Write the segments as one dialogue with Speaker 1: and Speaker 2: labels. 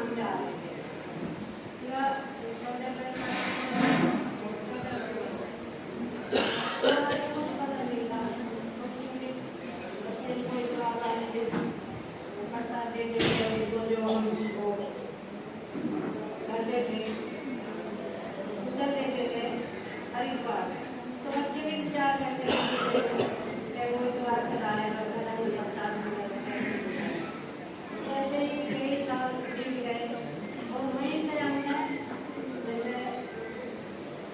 Speaker 1: नाम पे आ रहे थे। कुछ पता नहीं था, बच्चे कोई बात आए थे, प्रसाद दे देते जो हम वो करते थे, उधर लेते थे हरिद्वार। तो बच्चे भी इंतजार करते थे वो इतवार करा है प्रसाद मिलेगा। ऐसे ही कई साल बीत गए और वहीं से हमने जैसे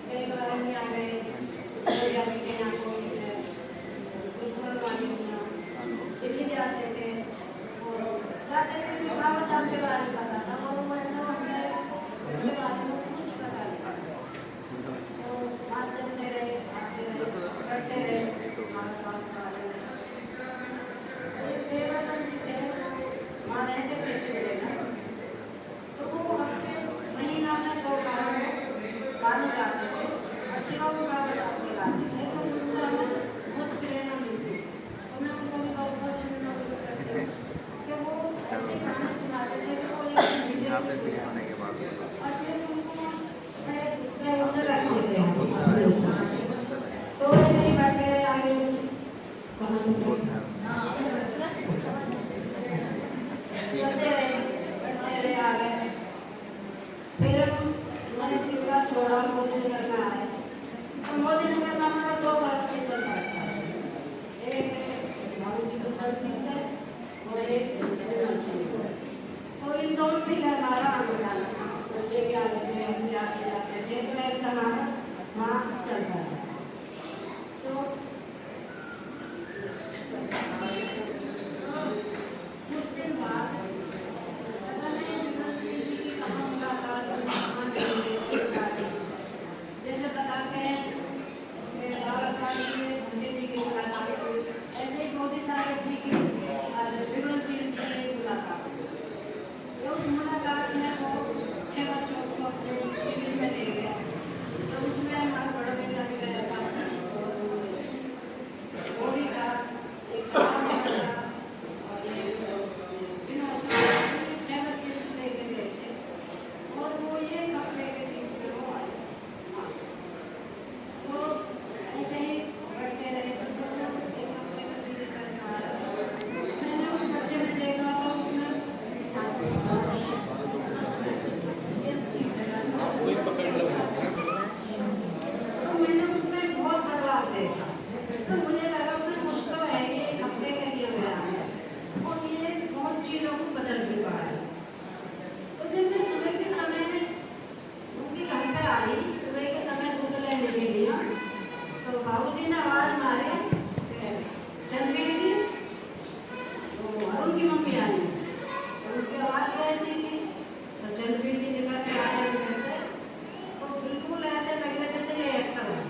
Speaker 1: कई बार हम आ गए के यहाँ को दिल्ली जाते थे और जाते थे कि बाबा साहब के बारे में पता था और वो ऐसा हमें उनके बारे में कुछ पता नहीं था। तो बात चलते रहे, आते रहे, करते रहे, हमारे साथ वहाँ रहते थे ना, तो वो हफ्ते महीना में 2 बार गाने गाते थे और शिवा को बाबा साहब के गाते थे। तो उनसे हमें बहुत प्रेरणा मिलती। तो मैं उनको भी बहुत करती हूँ कि वो ऐसे गाने सुनाते थे कि वो एक और फिर उनको बड़े उत्साह से रखते थे। तो ऐसे ही बैठे रहे आगे चलते रहे आ गए। फिर मैंने त्रिपुरा छोड़ा, मोदी नगर में आए। तो मोदी नगर में हमारा 2 बार से चल रहा था, एक बाबूजी दुकान सिंह से और एक तो इन दोनों भी हमारा आंदोलन बच्चे भी आते थे, हम भी आते जाते थे। तो ऐसा हमारा वहाँ चल रहा था। तो कुछ दिन बाद जैसे बताते हैं बाबा साहब जी पंडित जी की मुलाकात हुई, ऐसे ही मोदी साहब जी की विमल सिंह जी की मुलाकात हुई। उस मुलाकात में वो 6 बच्चों को अपने शिविर में ले गए। तो उसमें हमारा बड़ा बेटा भी गया था, वो भी था एक और ये 6 बच्चे लेके गए थे और वो ये कपड़े के बीच में वो आए। तो ऐसे ही बढ़ते रहे। मैंने उस बच्चे में देखा था, उसमें तो मैंने उसमें बहुत बदलाव देखा। तो मुझे लगा कि कुछ तो है, ये कपड़े के लिए गया है और ये बहुत चीज़ों को बदल चुका है। तो जब मैं सुबह के समय उनकी घर पर आई, सुबह के समय दूध लेने के लिए, तो बाबूजी ने आवाज मारे, चंद्रवीर जी। तो अरुण की मम्मी आई, तो उनकी आवाज कैसी थी, तो चंद्रवीर जी निकल के आए उधर से। तो बिल्कुल ऐसे लगे जैसे ये एक्टर है,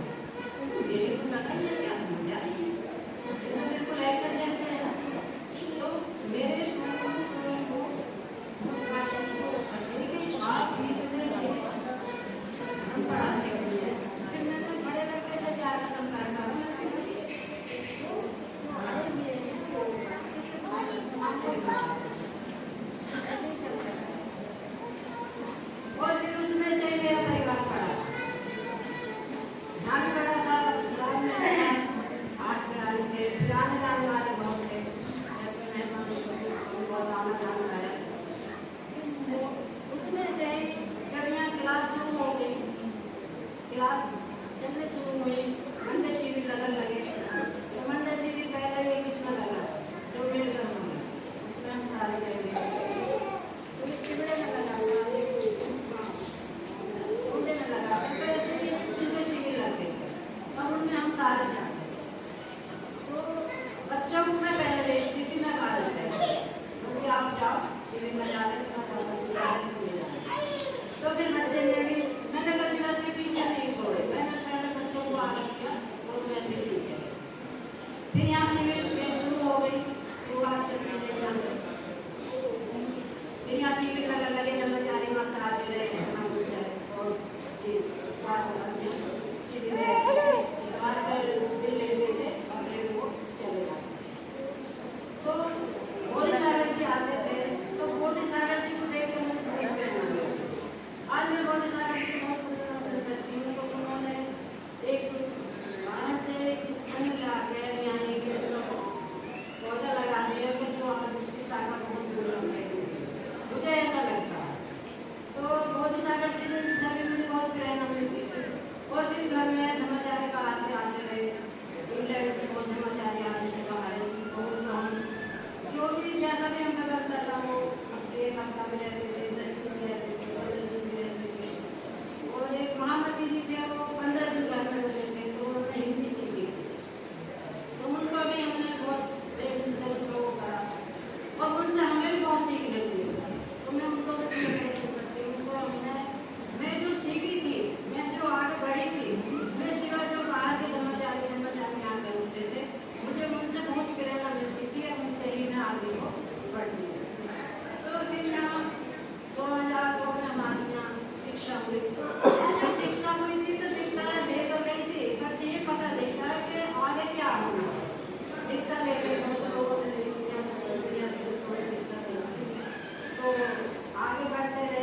Speaker 1: ये बिल्कुल ऐसा ही है, क्या मजा आई है, बिल्कुल एक्टर जैसे है। तो मेरे आप हम पढ़ाते हैं, फिर मैंने बड़े लड़के से प्यार का संपर्क करा। ऐसे ही चलता है और फिर उसमें से मेरा परिवार पड़ा, यहाँ भी पड़ा था, ससुराल में पड़ा, 8 घराने थे, फिर आने जाने वाले बहुत थे, मेहमान बहुत आना जाना है। उसमें से जब यहाँ क्लास शुरू हो गई, क्लास चलने शुरू हुई, मंडे शिविर लगन लगे। तो मंडे शिविर पहले एक इसमें लगा जो मेरे घर में, उसमें हम सारे गए। तो इस शिविर में लगा छोटे में लगा, तो ऐसे ही उनके शिविर लगे और उनमें हम सारे जाते। तो बच्चों को मैं पहले देखती थी, मैं खा लेते क्योंकि आप जाओ शिविर में जा रहे तो फिर बच्चे ने भी, मैंने बच्चे पीछे नहीं छोड़े, मैंने पहले बच्चों को आगे किया और मैं फिर पीछे। फिर यहाँ शिविर शुरू हो गई, शुरुआत चलने लगे, फिर यहाँ शिविर लगने लगे, जब बेचारे वहाँ से आते रहे और शिविर दिल ले लेते और फिर वो चले जाते। तो भोले सागर जी आते थे, तो भोले सागर जी को देख के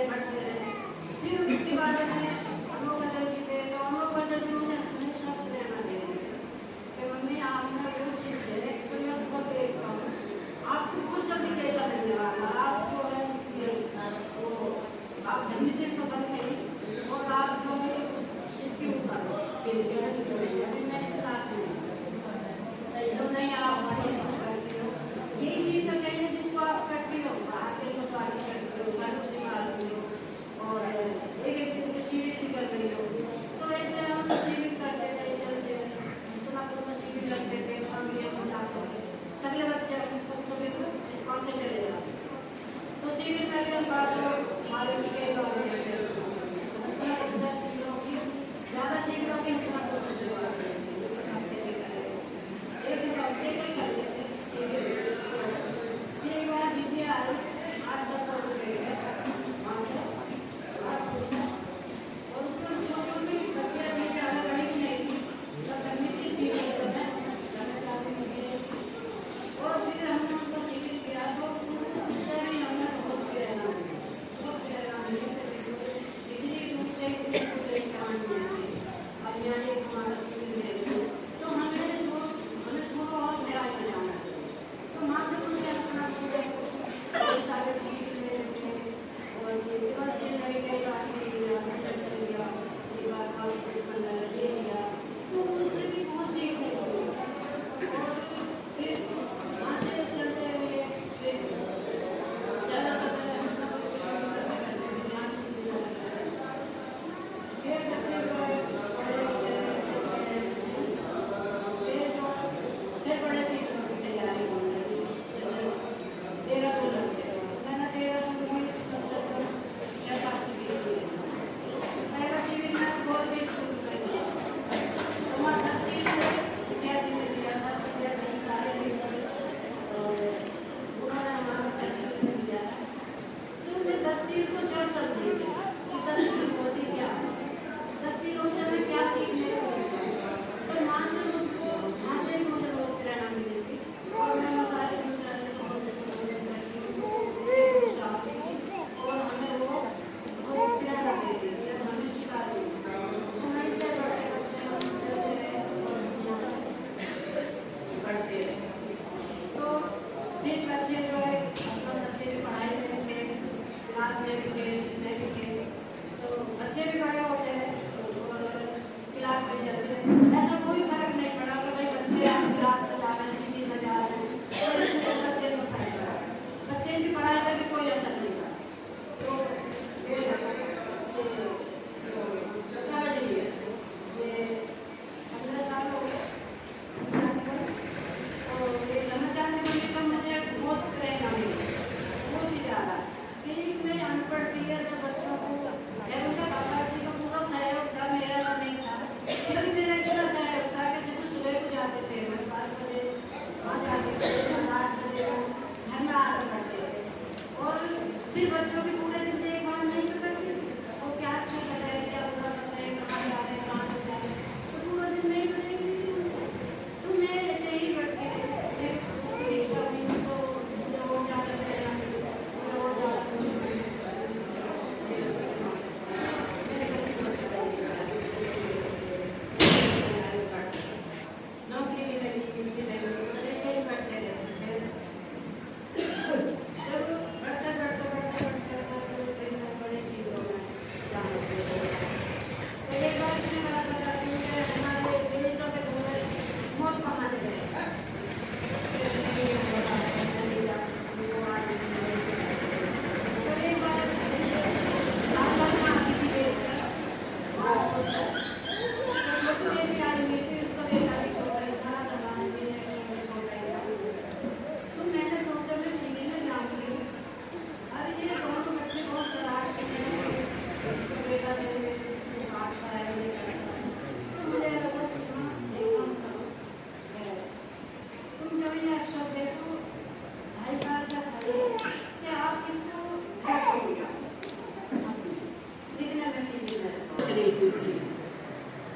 Speaker 1: बढ़ते रहे। फिर उसके बाद में अनोबदल जी थे, तो अनोबदल जी मुझे हमेशा प्रेरणा दे रहे थे कि मम्मी आपने वो चीज़ है तो मैं बहुत देखता हूँ, आपको कुछ अभी कैसा लगने वाला, आप जो है वो आप धन्य तो बन गई और आप जो है इसके ऊपर मैं इस बात में तो नहीं आप करती हो, यही चीज़ तो चाहिए जिसको आप करती हो, आगे को स्वागत करती हो, घर को सिखाती हो और एक एक दिन शिविर भी कर रही हो। तो ऐसे हम शिविर करते थे, चलते थे, जिसको मतलब शिविर करते थे, फैमिली में जाते थे, सगले बच्चे अपने खुद को पहुँचते चले जाते। तो शिविर में भी हम बाजू हमारे के ज़्यादा शिविरों की कोशिश करते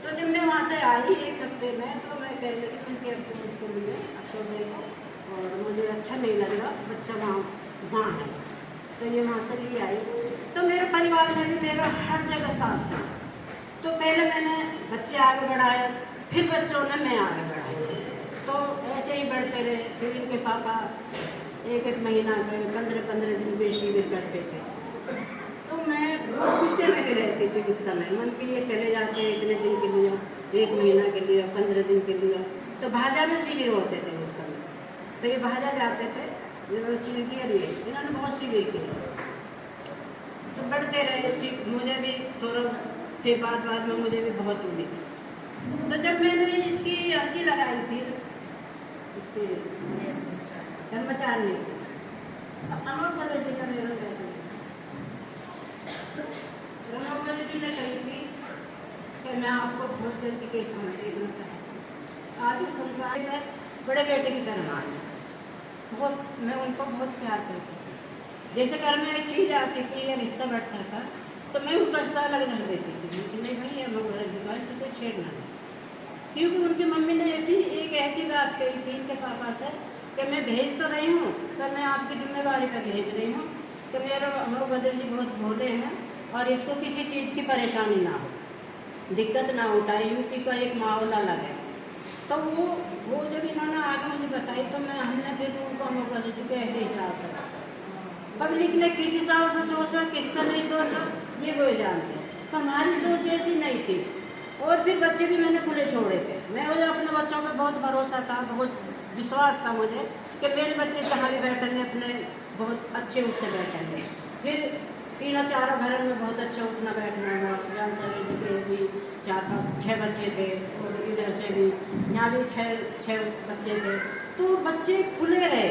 Speaker 1: तो जब मैं वहाँ से आई एक हफ्ते में तो मैं कह रही थी कि उसको लिए अक्षोभ्य को और मुझे अच्छा नहीं लग रहा बच्चा वहाँ है तो ये वहाँ से ले आई तो मैं परिवार में भी मेरा हर जगह साथ था। तो पहले मैंने बच्चे आगे बढ़ाए, फिर बच्चों ने मैं आगे बढ़ाया, तो ऐसे ही बढ़ते रहे। फिर इनके पापा एक एक महीना में 15-15 दिन भी शिविर करते थे। तो मैं बहुत गुस्से में भी रहती थी उस समय। मन के लिए चले जाते इतने दिन के लिए, 1 महीना के लिए, 15 दिन के लिए। तो भाजा में शिविर होते थे उस समय, तो ये भाजा जाते थे, शिविर किया लिए इन्होंने बहुत शिविर किए। तो बढ़ते रहे, मुझे भी थोड़ा, फिर बाद में मुझे भी बहुत हुई। तो जब मैंने इसकी अर्जी लगाई थी, इसके कर्मचारी ने कही थी कि मैं आपको बहुत जल्दी के समझ देना चाहती। आज इस संसार से बड़े बेटे की तरह मान, बहुत मैं उनको बहुत प्यार करती थी। जैसे घर में एक चीज आती थी या रिश्ता बैठता था, तो मैं उनका रिश्ता अलग ढल देती थी कि नहीं भाई, मैं से कोई छेड़ना नहीं। क्योंकि उनकी मम्मी ने एक ऐसी बात कही थी इनके पापा से कि मैं भेज तो रही हूँ, पर मैं आपकी जिम्मेवारी पर भेज रही हूँ कि मेरा बदल जी बहुत भोले हैं और इसको किसी चीज़ की परेशानी ना हो, दिक्कत ना उठाए। यूपी का एक माहौल अलग है। तो वो जब इन्होंने आगे मुझे बताई, तो हमने फिर उनको बदल जी को ऐसे हिसाब से पब्लिक ने किस हिसाब से सोचा, किससे नहीं सोचा, ये वो जानते हैं। तो हमारी सोच ऐसी नहीं थी। और फिर बच्चे भी मैंने खुले छोड़े थे। मुझे अपने बच्चों पे बहुत भरोसा था, बहुत विश्वास था मुझे कि मेरे बच्चे जहाँ भी बैठेंगे अपने बहुत अच्छे उससे बैठेंगे। फिर 3-4 घर में बहुत अच्छा उठना बैठना हुआ। जान सभी भी 4-5-6 बच्चे थे, और इधर से भी यहाँ भी 6 बच्चे थे। तो बच्चे खुले रहे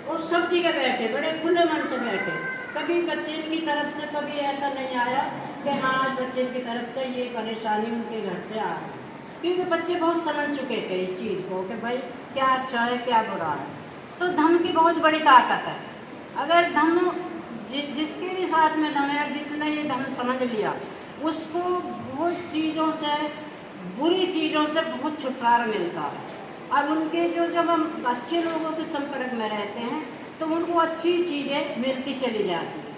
Speaker 1: और सब जगह बैठे, बड़े खुले मन से बैठे। कभी बच्चे की तरफ से कभी ऐसा नहीं आया कि हाँ आज बच्चे की तरफ से ये परेशानी उनके घर से आ रही, क्योंकि बच्चे बहुत समझ चुके थे इस चीज़ को कि भाई क्या अच्छा है क्या बुरा है। तो धर्म की बहुत बड़ी ताकत है। अगर धर्म जिसके भी साथ में धर्म है, जिसने ये धर्म समझ लिया, उसको बहुत चीज़ों से, बुरी चीज़ों से बहुत छुटकारा मिलता है। और उनके जब हम अच्छे लोगों के संपर्क में रहते हैं तो उनको अच्छी चीज़ें मिलती चली जाती हैं।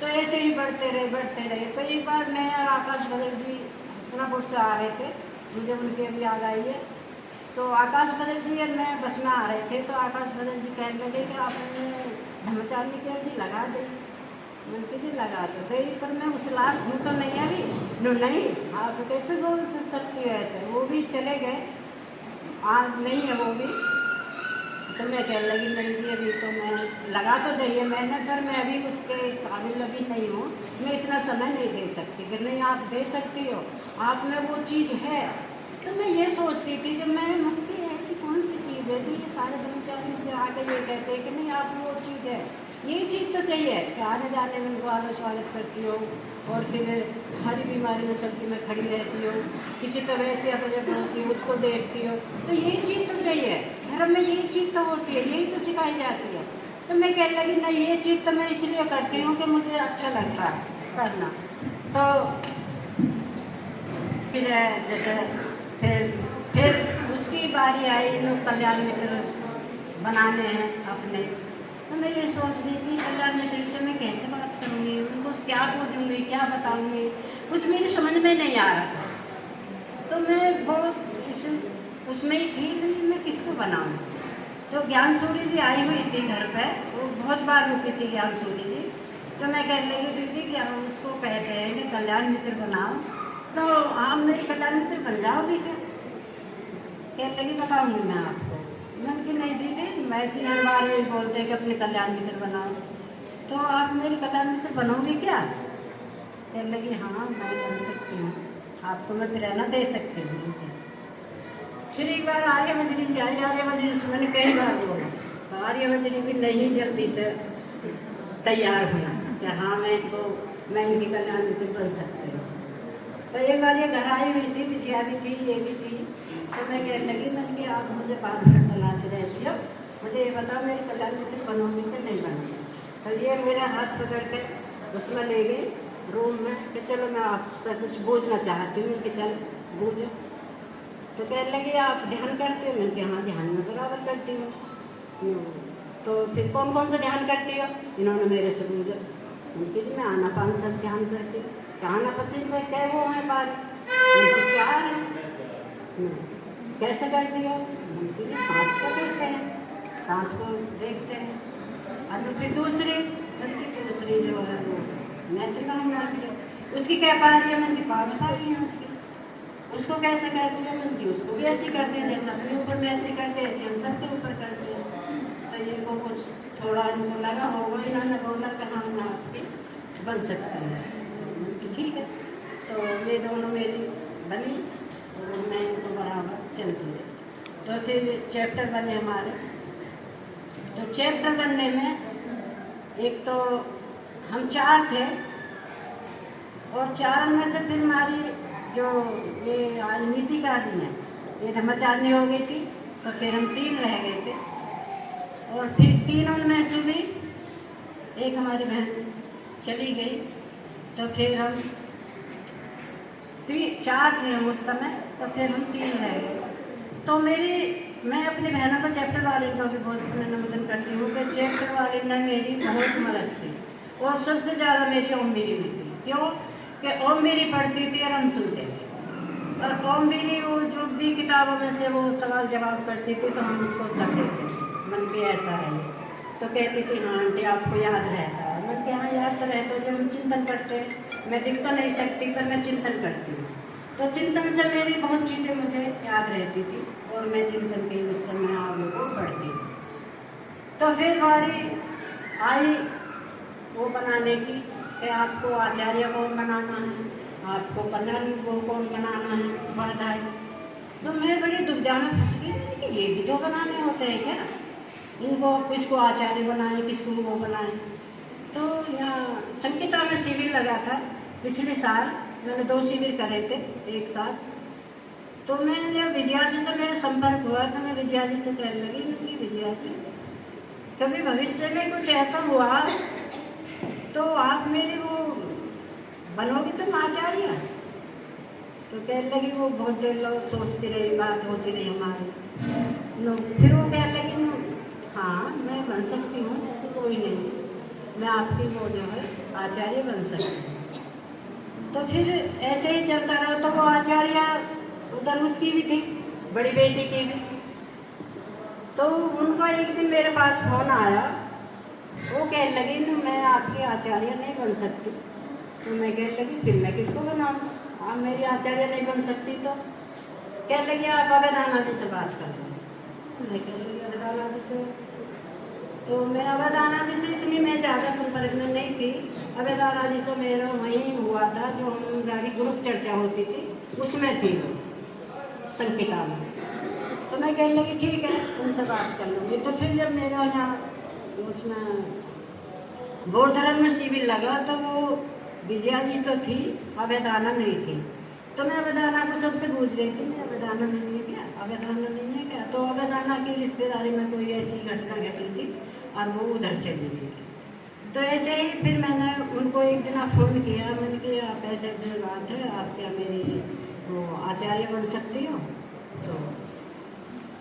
Speaker 1: तो ऐसे ही बढ़ते रहे। तो एक बार मैं और आकाश बदल जी हस्तनापुर से आ रहे थे, मुझे उनकी अभी याद आई है। तो आकाश बदल जी और मैं बस में आ रहे थे, तो आकाश बदल जी कहने लगे कि आपने धर्मचारी की अर्जी लगा दी। मैंने भी लगा तो गई, पर मैं उस लाख हूँ तो नहीं अभी। नहीं, आप कैसे बोल सकती हो ऐसे। वो भी चले गए, आज नहीं है वो भी। तो मैं कहने लगी नहीं जी अभी तो मैं लगा तो दी मैंने, पर मैं अभी उसके काबिल अभी नहीं हूँ, मैं इतना समय नहीं दे सकती। कि नहीं आप दे सकती हो, आप में वो चीज़ है। तो मैं ये सोचती थी जब मैं मुझे ऐसी कौन सी चीज़ है जो ये सारे कर्मचारी मुझे आगे ये कहते हैं कि नहीं आप वो चीज़ है, ये चीज़ तो चाहिए कि आने जाने में उनको आगे स्वागत करती हो, और फिर हर बीमारी में सबकी में खड़ी रहती हो, किसी तरह से अपने होती हो उसको देखती हो। तो यही चीज़ तो चाहिए, धर्म में यही चीज़ तो होती है, यही तो सिखाई जाती है। तो मैं कहने लगी नहीं ये चीज़ तो मैं इसलिए करती हूँ कि मुझे अच्छा लगता है करना। तो फिर जैसे फिर उसकी बारी आई, लोग कल्याण मित्र बनाने हैं अपने। तो मैं ये सोच रही थी कल्याण मित्र से मैं कैसे बात करूँगी, उनको क्या पूछूँगी, क्या बताऊँगी, कुछ मेरी समझ में नहीं आ रहा था। तो मैं बहुत उसमें ही थी कि मैं किसको बनाऊँ। तो ज्ञान सूरी जी आई हुई थी घर पे, वो बहुत बार रुकी थी ज्ञान सूरी जी। तो मैं कहने लगी दीदी क्या उसको कहते हैं कि कल्याण मित्र बनाओ, तो आप मेरे कल्याण मित्र बन जाओगी क्या। कहने लगी बताऊँगी मैं आपको। मैंने कि नहीं दीदी वैसे हर बार ये बोलते हैं कि अपने कल्याण मित्र बनाओ, तो आप मेरे कल्याण मित्र बनोगी क्या। कहने लगी हाँ मैं बन सकती हूँ, आपको मैं प्रेरणा दे सकती हूँ। फिर एक बार आर्य मजरी जी आई, आर्य मजरी से मैंने कई बार बोला, तो आर्य मजरी भी नहीं जल्दी से तैयार हुआ कि हाँ मैं इनकी कल्याण मित्र बन सकती हूँ। तो एक बार ये घर आई हुई थी, बिछिया भी थी, ये भी थी। तो मैं कहने लगी मैंने कि आप मुझे 5 मिनट बनाते रहती हो, मुझे ये बताओ मेरे कल्याण मित्र बनोगी कि नहीं बन सकती। तो ये मेरा हाथ पकड़ के उसमें ले गई रूम में कि चलो मैं आपसे कुछ पूछना चाहती हूँ कि चल पूछो। तो कहने लगी आप ध्यान करते हो। मैंने कहा हाँ ध्यान में बराबर करती हूँ। तो फिर कौन कौन सा ध्यान करती हो, इन्होंने मेरे से पूछा। उनके लिए मैं आनापान सब ध्यान करती हूँ। आना पसंद में क्या वो है बात उनकी चार है। कैसे करती हो? उनके लिए सांस को देखते हैं, सांस को देखते हैं। और तो फिर दूसरी जो है वो नेत्र उसकी क्या पा रही है? मन की 5 पा रही है उसकी, उसको कैसे करती है? मन की उसको भी ऐसी करते हैं जैसे अपने ऊपर मैत्री करते हैं, ऐसे हम सबके ऊपर करते हैं। तो ये को कुछ थोड़ा इनको लगा होगा, इन्होंने बोला कि हम आपकी बन सकते हैं। ठीक है, तो ये दोनों मेरी बनी और मैं इनको बराबर चलती है। तो फिर चैप्टर बने हमारे। तो चैप्टर बनने में एक तो हम 4 थे और 4 में से फिर हमारी जो ये नीति का दिन है ये धर्माचार्य हो गई थी, तो फिर हम 3 रह गए थे। और फिर 3 में से भी एक हमारी बहन चली गई, तो फिर हम 4 थे हम उस समय, तो फिर हम 3 रह गए। तो मैं अपनी बहनों को चैप्टर वाले को भी बहुत अनुमोदन करती हूँ कि चैप्टर वाले ने मेरी बहुत मदद की और सबसे ज़्यादा मेरी ओम मेरी भी थी। क्यों कि ओम मेरी पढ़ती थी और हम सुनते थे, और ओम मेरी वो जो भी किताबों में से वो सवाल जवाब करती थी तो हम उसको उत्तर देते थे। मन के ऐसा है तो कहती थी हाँ आंटी आपको याद रहता है। मन के हाँ याद तो रहता है, जब हम चिंतन करते हैं। मैं दिख तो नहीं सकती पर मैं चिंतन करती हूँ, तो चिंतन से मेरी बहुत चीज़ें मुझे याद रहती थी और मैं चिंतन के उस समय आगे को बढ़ती थी। तो फिर बारी आई वो बनाने की कि आपको आचार्य कौन बनाना है, आपको पंद्रह को कौन बनाना है, बात आई। तो मैं बड़ी दुविधा में फंस गई कि ये भी तो बनाने होते हैं क्या, इनको किसको आचार्य बनाए किसको वो बनाए। तो यहाँ संगीता में शिविर लगा था पिछले साल, मैंने 2 शिविर करे थे एक साथ। तो मैं विजया जी से मेरा संपर्क हुआ तो मैं विजया जी से कहने लगी कि विजया जी कभी भविष्य में कुछ ऐसा हुआ तो आप मेरी वो बनोगी तुम आचार्य। तो कहने लगी वो बहुत देर लोग सोचती रही, बात होती रही हमारी लोग। फिर वो कहने लगी हाँ मैं बन सकती हूँ, ऐसे कोई नहीं, मैं आपकी वो जो है आचार्य बन सकती हूँ। तो फिर ऐसे ही चलता रहा। तो वो आचार्य उधर उसकी भी थी, बड़ी बेटी की भी। तो उनका एक दिन मेरे पास फोन आया, वो कहने लगी मैं आपकी आचार्य नहीं बन सकती। तो मैं कहने लगी फिर मैं किसको बनाऊँ, आप मेरी आचार्य नहीं बन सकती। तो कहने लगी आप अवधाना जी से बात कर लो। मैं कहने लगी अवधाना जी से, तो मैं अवधाना जी से इतनी मैं ज़्यादा संपर्क में नहीं थी। अवधाना जी से मेरा वहीं हुआ था जो हमारी ग्रुप चर्चा होती थी उसमें थी वो संगीता में। तो मैं कहने लगी ठीक है उनसे बात कर लूँगी। तो फिर जब मेरा यहाँ उसमें बोधधर्म में शिविर लगा तो वो विजया जी तो थी, अवधाना नहीं थी। तो मैं अवधाना को सबसे पूछ रही थी मैं अवधाना नहीं है क्या, अवधाना नहीं है क्या। तो अवधाना की रिश्तेदारी में कोई ऐसी घटना घटी थी और वो उधर चली गई। तो ऐसे ही फिर मैंने उनको एक दिन फ़ोन किया, मैंने कहा आप ऐसे ऐसे बात है, आप क्या मेरी वो आचार्य बन सकती हो। तो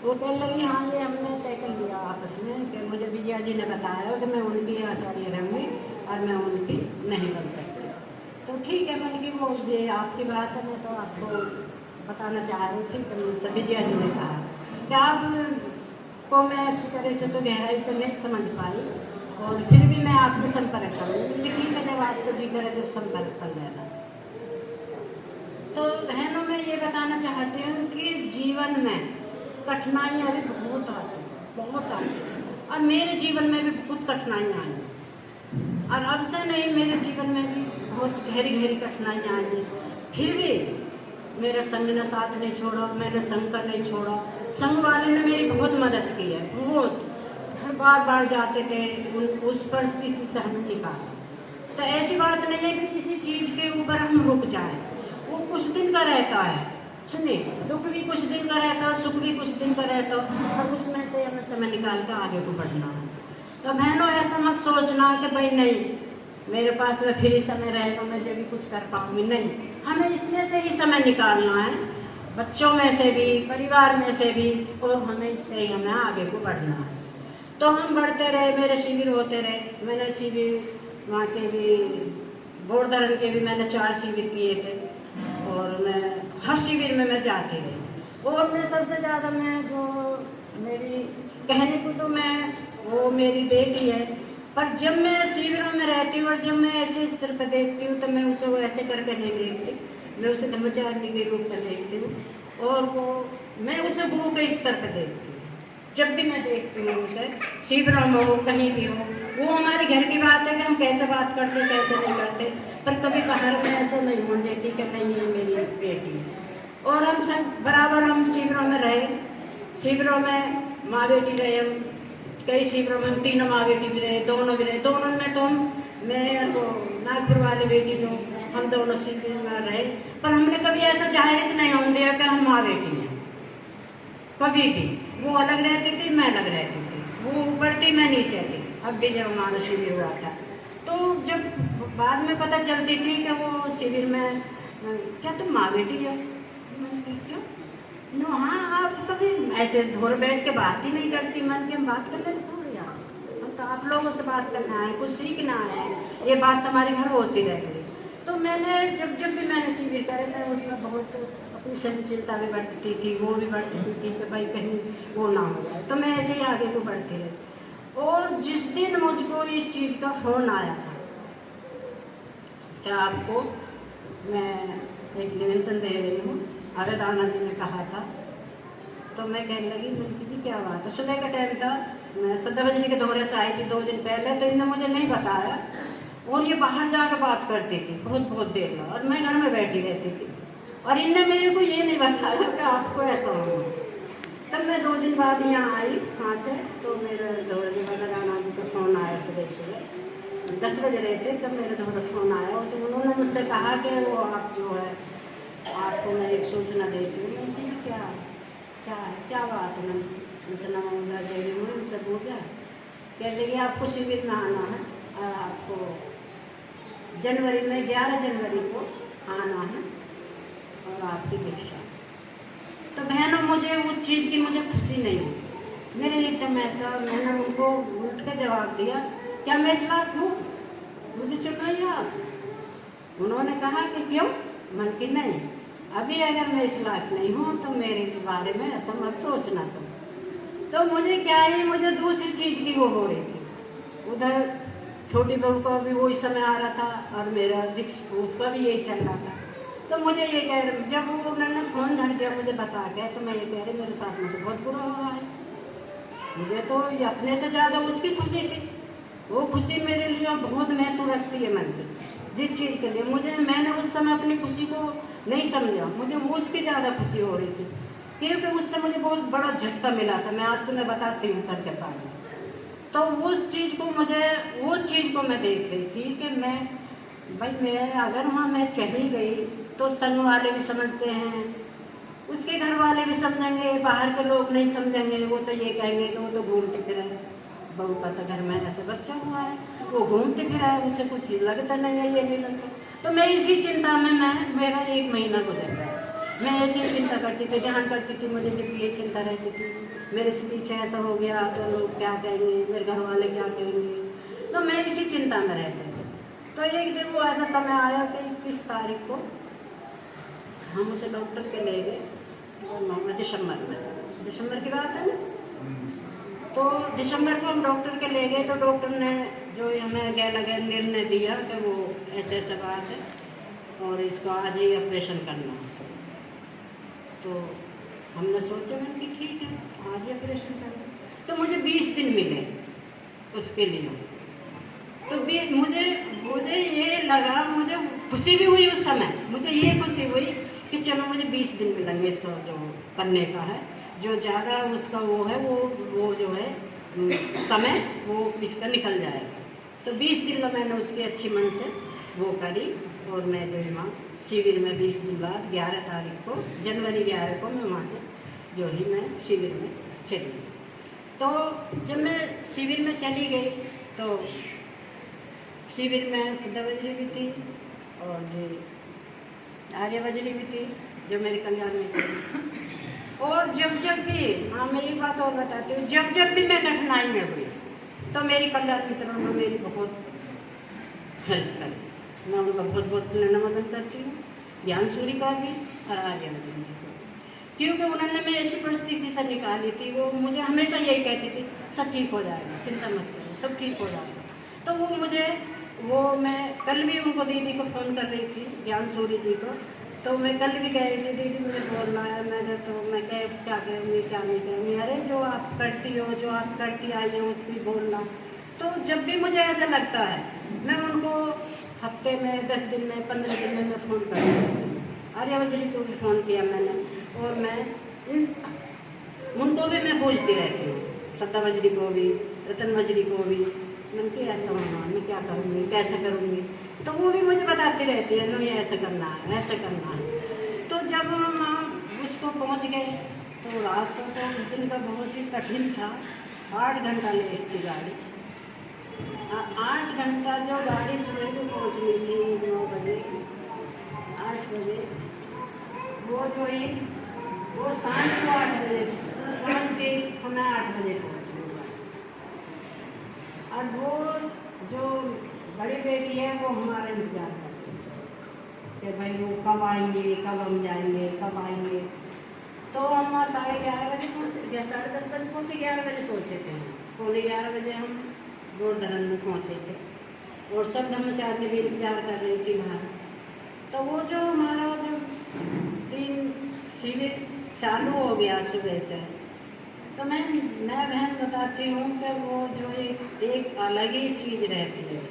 Speaker 1: वो कहने लगी हाँ ये हमने तय कर लिया आपस में कि मुझे विजया जी ने बताया कि मैं उनकी आचार्य रहूँगी और मैं उनकी नहीं बन सकती। तो ठीक है, मैंने कि वो ये आपकी बात है, मैं तो आपको बताना चाह रही थी। तो मुझसे विजया जी ने कहा कि आपको मैं अच्छी तरह से तो गहराई से नहीं समझ पाई और फिर भी मैं आपसे संपर्क करूँगी। ठीक है, जब आपको जी करे तो संपर्क कर लेना। तो बहनों मैं ये बताना चाहती हूँ कि जीवन में कठिनाइयाँ भी बहुत आती और मेरे जीवन में भी बहुत कठिनाइयाँ आई और अब से नहीं मेरे जीवन में भी बहुत गहरी गहरी कठिनाइयाँ आई। फिर भी मेरे संग ने साथ नहीं छोड़ा, मैंने संग का नहीं छोड़ा। संग वाले ने मेरी बहुत मदद की है, बहुत। हर बार जाते थे उस परिस्थिति से हम निकाला। तो ऐसी बात नहीं है कि किसी चीज़ के ऊपर हम रुक जाए, वो कुछ दिन का रहता है। सुनिए, दुख भी कुछ दिन का रहता है, सुख भी कुछ दिन का रहता है, और उसमें से हमें समय निकाल कर आगे को बढ़ना है। तो बहनों ऐसा मत सोचना कि भाई नहीं मेरे पास फ्री समय रहेगा मैं जब भी कुछ कर पाऊंगी, नहीं। हमें इसमें से ही समय निकालना है, बच्चों में से भी, परिवार में से भी, और हमें इससे ही हमें आगे को बढ़ना है। तो हम बढ़ते रहे, मेरे शिविर होते रहे। मैंने शिविर वहाँ के भी बौद्ध धर्म के भी मैंने 4 शिविर किए थे और मैं हर शिविर में मैं जाती रही। और मैं सबसे ज़्यादा मैं जो मेरी कहने को तो मैं वो मेरी बेटी है, पर जब मैं शिविरों में रहती हूँ और जब मैं ऐसे स्तर पर देखती हूँ तो मैं उसे वो ऐसे करके नहीं देखती, मैं उसे ब्रह्मचारिणी के रूप में देखती हूँ और वो मैं उसे गुरु के स्तर पर देखती हूँ। जब भी मैं देखती हूँ उसे शिविरों में हो कहीं भी हो, वो हमारे घर की बात है कि हम कैसे बात करते कैसे नहीं करते, पर कभी बाहर में ऐसा नहीं होने देती कि नहीं ये मेरी बेटी है। और हम सब बराबर हम शिविरों में रहे, शिविरों में माँ बेटी रहे, हम कई शिविरों में हम तीनों माँ बेटी भी रहे, दोनों भी रहे, दोनों में तो मैं वो नागपुर वाली बेटी जो हम दोनों शिविर में रहे, पर हमने कभी ऐसा जाहिर नहीं होने दिया कि हम माँ बेटी हैं। कभी भी वो अलग रहती थी, मैं अलग रहती थी, वो ऊपर थी मैं नीचे थी। अब भी जब हमारा शिविर हुआ था तो जब बाद में पता चलती थी कि वो शिविर में क्या तुम माँ बेटी हो, क्यों नो हाँ आप कभी ऐसे धोर बैठ के बात ही नहीं करती, मन के बात कर लेते थोड़ी यार, हम तो आप लोगों से बात करना है, कुछ सीखना है, ये बात तुम्हारे घर होती रहती। तो मैंने जब भी मैंने शिविर करे थे उसमें बहुत अपनी सहनशीलता भी बढ़ती थी, वो भी बढ़ती थी कि भाई कहीं वो ना हो जाए, तो मैं ऐसे ही आगे को बढ़ती रही। और जिस दिन मुझको ये चीज़ का फ़ोन आया था क्या आपको मैं एक निमंत्रण दे रही हूँ, अरद आनंद जी ने कहा था, तो मैं कहने लगी जी क्या बात है। सुबह का टाइम था, मैं सदाबंद जी के दौरे से आई थी 2 दिन पहले, तो इन्होंने मुझे नहीं बताया और ये बाहर जाकर बात करती थी बहुत देर में और मैं घर में बैठी रहती थी और इनने मेरे को ये नहीं बताया कि आपको ऐसा होगा। तब मैं 2 दिन बाद यहाँ आई वहाँ से, तो मेरे दौरे के बाद राना जी का फ़ोन आया सुबह 10 बजे रहे थे, तब मेरे दौरे फ़ोन आया और तो उन्होंने मुझसे कहा कि वो आप जो है आपको मैं एक सूचना देती हूँ। मैंने क्या क्या है क्या बात है, मैं नाम दे रही हूँ, उनसे पूछा, कह रही आपको शिविर में आना है, आपको जनवरी में 11 जनवरी को आना है और आपकी दीक्षा। तो बहनों मुझे उस चीज़ की मुझे खुशी नहीं हुई, मेरे एकदम ऐसा मैंने उनको उठ के जवाब दिया क्या मैं इस बात हूँ, मुझे चुन रही हो आप। उन्होंने कहा कि क्यों, मन की नहीं, अभी अगर मैं इस लायक नहीं हूँ तो मेरे बारे में ऐसा मत सोचना। तो मुझे क्या है, मुझे दूसरी चीज़ की वो हो रही थी, उधर छोटी बहू का भी वही समय आ रहा था और मेरा उसका भी यही चल रहा था। तो मुझे ये कह रहे, जब वो उन्होंने फ़ोन धर दिया मुझे बता के, तो मैं ये कह रही मेरे साथ में तो बहुत बुरा हो रहा है, मुझे तो ये अपने से ज़्यादा उसकी खुशी थी, वो खुशी मेरे लिए बहुत महत्व रखती है मन की जिस चीज़ के लिए मैंने उस समय अपनी खुशी को नहीं समझा, मुझे वो उसकी ज़्यादा खुशी हो रही थी क्योंकि उससे मुझे बहुत बड़ा झटका मिला था। मैं आज तुम्हें बताती हूँ सर के सामने, तो उस चीज़ को वो चीज़ को मैं देख रही थी कि मैं अगर वहाँ मैं चली गई तो संग वाले भी समझते हैं, उसके घर वाले भी समझेंगे, बाहर के लोग नहीं समझेंगे, वो तो ये कहेंगे कि वो तो घूमते फिर है, बहू का तो घर में ऐसा बच्चा हुआ है, वो घूमते फिर है, उसे कुछ लगता नहीं है, ये नहीं लगता। तो मैं इसी चिंता में मेरा 1 महीना गुजर गया, मैं ऐसी चिंता करती थी, ध्यान करती थी, मुझे जब ये चिंता रहती थी मेरे से पीछे ऐसा हो गया तो लोग क्या कहेंगे, मेरे घर वाले क्या कहेंगे, तो मैं इसी चिंता में रहती थी। तो एक दिन वो ऐसा समय आया कि 21 तारीख को हम उसे डॉक्टर के ले गए, दिसंबर की बात है ना, तो दिसंबर को हम डॉक्टर के ले गए, तो डॉक्टर ने जो हमें गैर निर्णय दिया कि वो ऐसे बात है और इसको आज ही ऑपरेशन करना है। तो हमने सोचा मैंने कि ठीक है आज ही ऑपरेशन करना। तो मुझे 20 दिन मिले उसके लिए, तो मुझे ये लगा, मुझे खुशी भी हुई उस समय, मुझे ये खुशी हुई कि चलो मुझे 20 दिन मिलेंगे इसका जो करने का है, जो ज़्यादा उसका वो है वो जो है समय वो इसका निकल जाएगा। तो 20 दिन में मैंने उसकी अच्छी मन से वो करी और मैं जो वहाँ शिविर में 20 दिन बाद 11 तारीख को जनवरी 11 को मैं वहाँ से जो ही मैं शिविर में चली गई। तो जब मैं शिविर में चली गई तो शिविर में सिद्धा बजरी भी थी और जी आर्य बजरी भी थी जो मेरे कल्याण में थी। और जब भी मैं एक बात और बताती हूँ, जब भी मैं कठिनाई में हुई तो मेरी कल्याण मित्रों ने मेरी बहुत हेल्प करें। मैं उनका बहुत बहुत नमन करती हूँ, ज्ञान सूरी का भी और आर्यन जी को, क्योंकि उन्होंने मैं ऐसी परिस्थिति से निकाली थी। वो मुझे हमेशा यही कहती थी, सब ठीक हो जाएगा, चिंता मत करो, सब ठीक हो जाएगा। तो मैं कल भी उनको दीदी को फ़ोन कर रही थी, ज्ञान सूरी जी को, तो मैं कल भी कह रही थी, दीदी मुझे बोलना है। मैं क्या करूँगी क्या नहीं करूँगी। अरे जो आप करती हो, जो आप करती आई हो उसकी बोलना। तो जब भी मुझे ऐसा लगता है, मैं उनको हफ्ते में 10 दिन में 15 दिन में मैं फ़ोन कर देती हूँ। आर्या वजरी को भी फ़ोन किया मैंने, और मैं उनको भी मैं बोलती रहती हूँ, सत्ता वजरी को भी, रतन वजरी को भी। मैंने कि ऐसा होना, मैं क्या करूँगी, कैसे करूँगी। तो वो भी मुझे बताती रहती है, नहीं ऐसे करना है, ऐसे करना है। तो जब हम उसको पहुँच गए, तो रास्ता तो उस दिन का बहुत ही कठिन था। 8 घंटा लेट थी गाड़ी। 8 घंटा जो गाड़ी सुबह को पहुँचनी थी 9 बजे, 8 बजे, वो जो ही वो शाम को 8 बजे, शाम के समय 8 बजे पहुँची। और वो जो बड़ी बेटी है वो हमारा इंतजार करती है कि भाई वो कब आएंगे, कब हम जाएंगे, कब आएंगे। तो हम 11:30 बजे पहुँचे, 10:30 बजे पहुँचे, 11 बजे पहुँचे थे। 11:15 बजे हम गोवर्धन में पहुँचे थे, और सब ब्रह्मचारी भी इंतजार कर रही थी बाहर। तो वो जो हमारा जो 3 शिविर चालू हो गया सुबह से, तो मैं बहन बताती हूँ कि वो जो एक अलग ही चीज़ रहती है।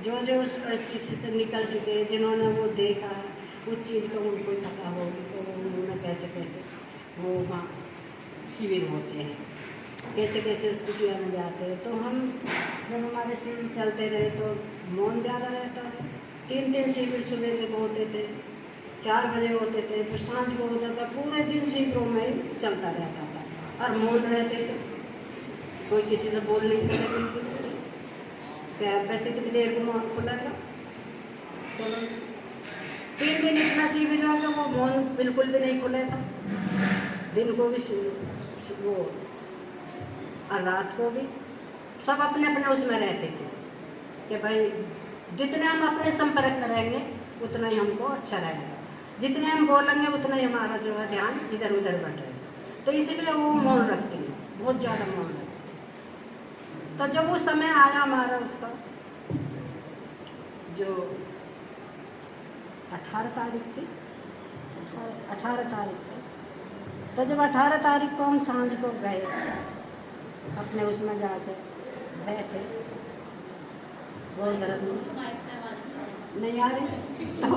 Speaker 1: जो उस परिस्थिति से निकल चुके, जिन्होंने वो देखा, उस चीज़ को उनको पता होगी, तो उन्होंने कैसे वो वहाँ शिविर होते हैं, कैसे उस कुटिया में जाते हैं। तो हम जब हमारे शिविर चलते रहे तो मौन ज़्यादा रहता है। 3 शिविर सुबह के होते थे, 4 बजे होते थे, फिर सांझ को होता था। पूरे दिन शिविरों में ही चलता रहता था, और मौन रहते थे, कोई किसी से बोल नहीं सकते। क्या वैसे कितनी देर को मौन खुला था, चलो 3 दिन इतना शिविर रहा, वो मौन बिल्कुल भी नहीं खुला था। दिन को भी वो और रात को भी सब अपने अपने उसमें रहते थे कि भाई जितने हम अपने संपर्क करेंगे उतना ही हमको अच्छा रहेगा, जितने हम बोलेंगे उतना ही हमारा जो है ध्यान इधर उधर बढ़ेगा। तो इसीलिए वो मौन रखते हैं, बहुत ज़्यादा मौन रखते हैं। तो जब वो समय आया हमारा उसका जो 18 तारीख थी, 18 तारीख थी, तो जब 18 तारीख को हम सांझ को गए अपने उसमें जाकर बैठे गोवर्धन में, नहीं आ रही तो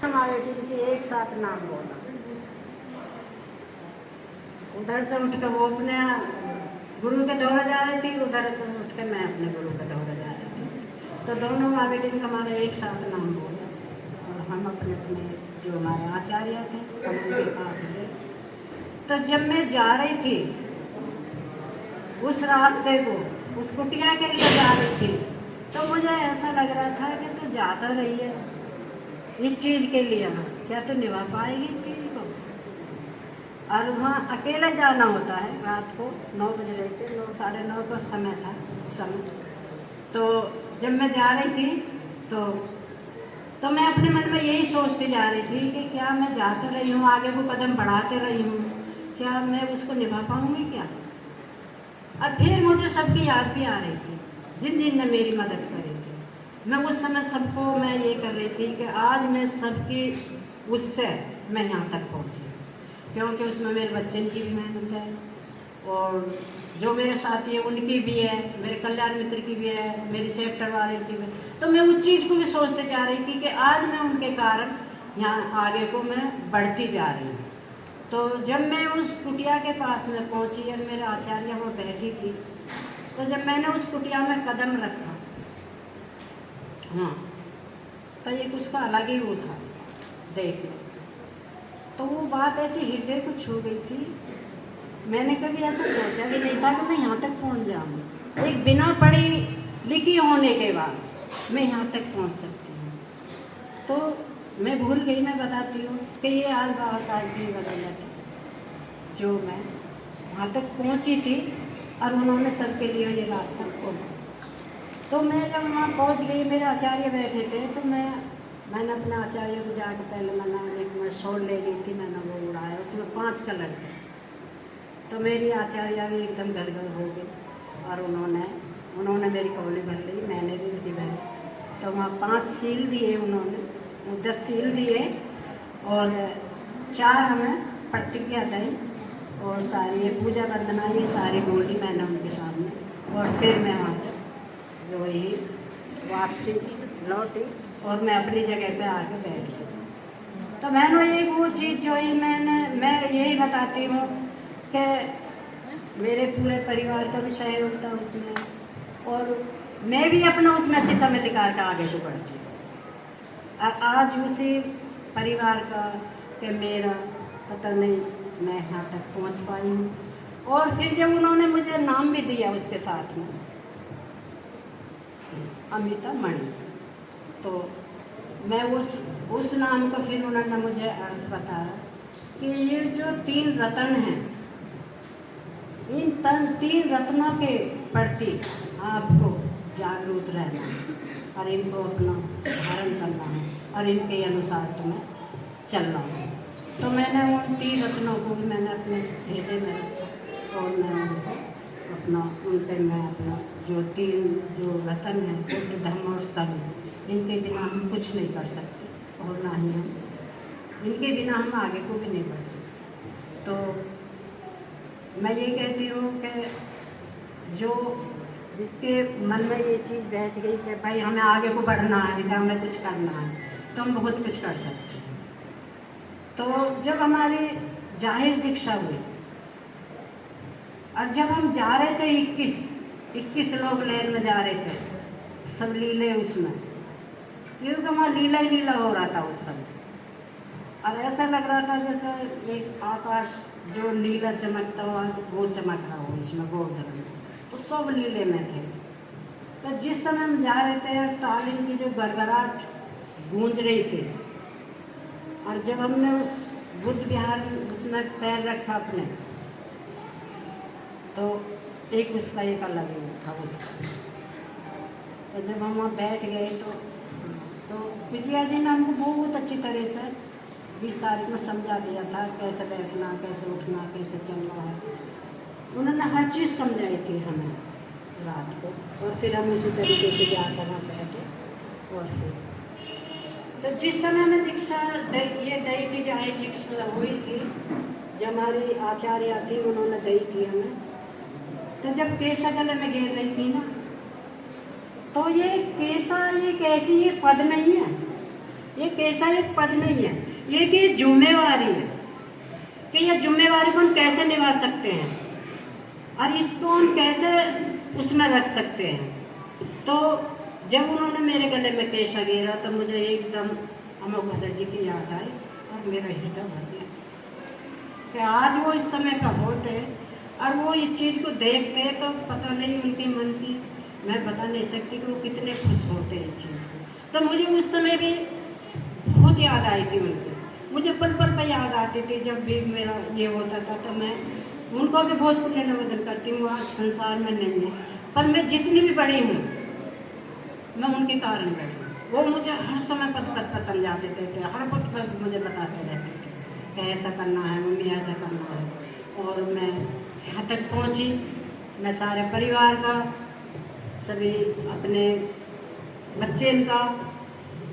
Speaker 1: हमारे टीम के एक साथ नाम बोला। उधर से उठ कर वो अपने गुरु के दौरा जा रही थी, उधर उठ कर मैं अपने गुरु के दौरा जा रही थी। तो दोनों माँ बेटी ने हमारा एक साथ नाम बोला, और हम अपने अपने जो हमारे आचार्य थे हम उनके पास गए। तो जब मैं जा रही थी उस रास्ते को, उस कुटिया के लिए जा रही थी, तो मुझे ऐसा लग रहा था कि तू जाता रही है इस चीज़ के लिए, क्या तू निभा पाएगी इस चीज़ को। और वहाँ अकेले जाना होता है, रात को 9 बज रहे थे, 9 साढ़े 9 का समय था समय। तो जब मैं जा रही थी तो मैं अपने मन में यही सोचती जा रही थी कि क्या मैं जाते रही हूँ, आगे को कदम बढ़ाते रही हूँ, क्या मैं उसको निभा पाऊँगी क्या। और फिर मुझे सबकी याद भी आ रही थी, जिन जिन ने मेरी मदद करी थी। मैं उस समय सबको मैं ये कर रही थी कि आज मैं सबकी उससे मैं यहाँ तक पहुँची, क्योंकि उसमें मेरे बच्चे की भी मेहनत है, और जो मेरे साथी हैं उनकी भी है, मेरे कल्याण मित्र की भी है, मेरे चैप्टर वाले की भी। तो मैं उस चीज़ को भी सोचते जा रही थी कि आज मैं उनके कारण यहाँ आगे को मैं बढ़ती जा रही हूँ। तो जब मैं उस कुटिया के पास में पहुँची और मेरे आचार्य वो बैठी थी, तो जब मैंने उस कुटिया में कदम रखा, हाँ, तो ये कुछ का अलग ही वो था देख। तो वो बात ऐसी हृदय को छू गई थी। मैंने कभी ऐसा सोचा भी नहीं था कि मैं यहाँ तक पहुँच जाऊँ। एक बिना पढ़ी लिखी होने के बाद मैं यहाँ तक पहुँच सकती हूँ। तो मैं भूल गई, मैं बताती हूँ कि ये आज बाबा साहब की बदौलत है जो मैं वहाँ तक पहुँची थी, और उन्होंने सबके लिए ये रास्ता खोला। तो मैं जब वहाँ पहुँच गई, मेरे आचार्य बैठे थे, तो मैंने अपने आचार्य को जाकर पहले मैं शॉल ले गई थी, मैंने वो उड़ाया, उसमें 5 कलर थे। तो मेरी आचार्य भी एकदम गदगद हो गई और उन्होंने मेरी कौली भर ली, मैंने भी उनकी भरी। तो वहाँ 5 सील दिए उन्होंने, 10 सील दिए और 4 हमें प्रतिज्ञा दी और सारी ये पूजा वंदना ये सारी बोली मैंने उनके सामने। और फिर मैं वहाँ से जो ही वापसी लौटी और मैं अपनी जगह पे आके बैठ गई। तो मैंने ये वो चीज़ जो ही मैं यही बताती हूँ कि मेरे पूरे परिवार का भी सहयोग था उसमें और मैं भी अपना उसमें से समय निकाल कर आगे को बढ़ती हूँ। आज उसी परिवार का कि मेरा पता नहीं मैं यहाँ तक पहुँच पाई हूँ। और फिर जब उन्होंने मुझे नाम भी दिया उसके साथ में, अमिता मणि, तो मैं उस नाम को फिर उन्होंने मुझे अर्थ बताया कि ये जो 3 रत्न हैं, इन 3 रत्नों के प्रति आपको जागरूक रहना है और इनको अपना धारण करना है और इनके अनुसार तुम्हें चलना है। तो मैंने उन 3 रत्नों को भी मैंने अपने हृदय में रखा और मैं उनको अपना उनके मैं अपना जो 3 जो रत्न हैं, बुद्ध धर्म और संघ, इनके बिना हम कुछ नहीं कर सकते और ना ही हम इनके बिना हम आगे को भी नहीं बढ़ सकते। तो मैं ये कहती हूँ कि जो जिसके मन में ये चीज़ बैठ गई कि भाई हमें आगे को बढ़ना है, कि हमें कुछ करना है, तो हम बहुत कुछ कर सकते हैं। तो जब हमारी जाहिर दीक्षा हुई और जब हम जा रहे थे 21 लोग लेन में जा रहे थे, सब लीले उसमें, क्योंकि वहाँ लीला ही लीला हो रहा था उस समय। और ऐसा लग रहा था जैसे एक आकाश जो नीला चमकता हो आज वो चमक रहा हो इसमें गोवर्धन में, तो सब लीले में थे। तो जिस समय हम जा रहे थे तालीम की जो गड़गड़ाहट गूंज रही थी और जब हमने उस बुद्ध विहार उसमें पैर रखा अपने, तो एक उसका एक अलग ही था उसका। तो जब हम वहाँ बैठ गए तो विजया जी ने हमको बहुत अच्छी तरह से 20 तारीख में समझा दिया था कैसे बैठना, कैसे उठना, कैसे चलना है। उन्होंने हर चीज़ समझाई थी हमें रात को और फिर हम उसी तरीके से जाकर वहाँ बैठे। और फिर तो जिस समय में दीक्षा ये दी थी, जाहिर दीक्षा हुई थी, जब हमारी आचार्य थी उन्होंने दी थी हमें, तो जब केशा गले में गिर रही थी ना, तो ये केशा एक ऐसी ये पद नहीं है, ये केशा एक पद नहीं है, ये कि जिम्मेवारी है कि ये जिम्मेवारी को हम कैसे निभा सकते हैं और इसको हम कैसे उसमें रख सकते हैं। तो जब उन्होंने मेरे गले में केशा गिरा तो मुझे एकदम अमोघ जी की याद आई और मेरा हृदय भर गया कि आज वो इस समय का होते और वो इस चीज़ को देखते तो पता नहीं उनके मन की मैं बता नहीं सकती कि वो कितने खुश होते इस चीज़ को। तो मुझे उस समय भी बहुत याद आई थी उनकी, मुझे पल पल पर याद आती थी जब भी मेरा ये होता था। तो मैं उनको भी बहुत कुछ निवेदन करती हूँ, आज संसार में नहीं है, पर मैं जितनी भी बड़ी हूँ मैं उनके कारण बड़ी हूँ। वो मुझे हर समय पद पद पर समझाते थे, हर पद पर मुझे बताते रहते थे कि ऐसा करना है मम्मी, ऐसा करना है। और मैं यहाँ तक पहुँची, मैं सारे परिवार का, सभी अपने बच्चे का,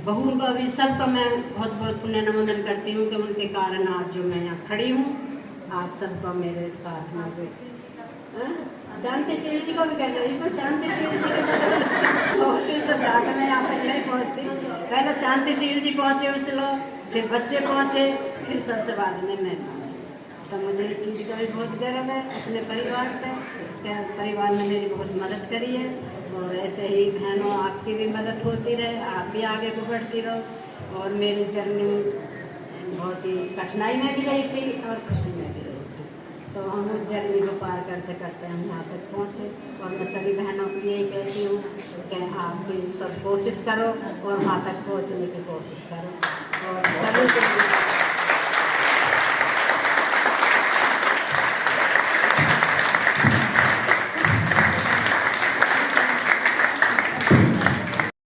Speaker 1: बहू का भी, सबका मैं बहुत बहुत पुण्य नमन करती हूँ कि उनके कारण आज जो मैं यहाँ खड़ी हूँ, आज सबका मेरे साथ में। शांतिशील जी को भी कहते हैं, शांतिशील जी के तो साथ में यहाँ पर नहीं पहुँचती, पहले शांतिशील जी पहुँचे उस लोग, फिर बच्चे पहुँचे, फिर सबसे बाद में मैं पहुँची। तो मुझे इस चीज़ का भी बहुत गर्व है अपने परिवार पर, परिवार ने मेरी बहुत मदद करी है और ऐसे ही बहनों आपकी भी मदद होती रहे, आप भी आगे को बढ़ती रहो। और मेरी जर्नी बहुत ही कठिनाई में भी रही थी और खुशी में भी रही थी, तो हम उस जर्नी को पार करते करते हम यहाँ तक पहुँचे। और मैं सभी बहनों को यही कहती हूँ कि आप भी सब कोशिश करो और वहाँ तक पहुँचने की कोशिश करो और सभी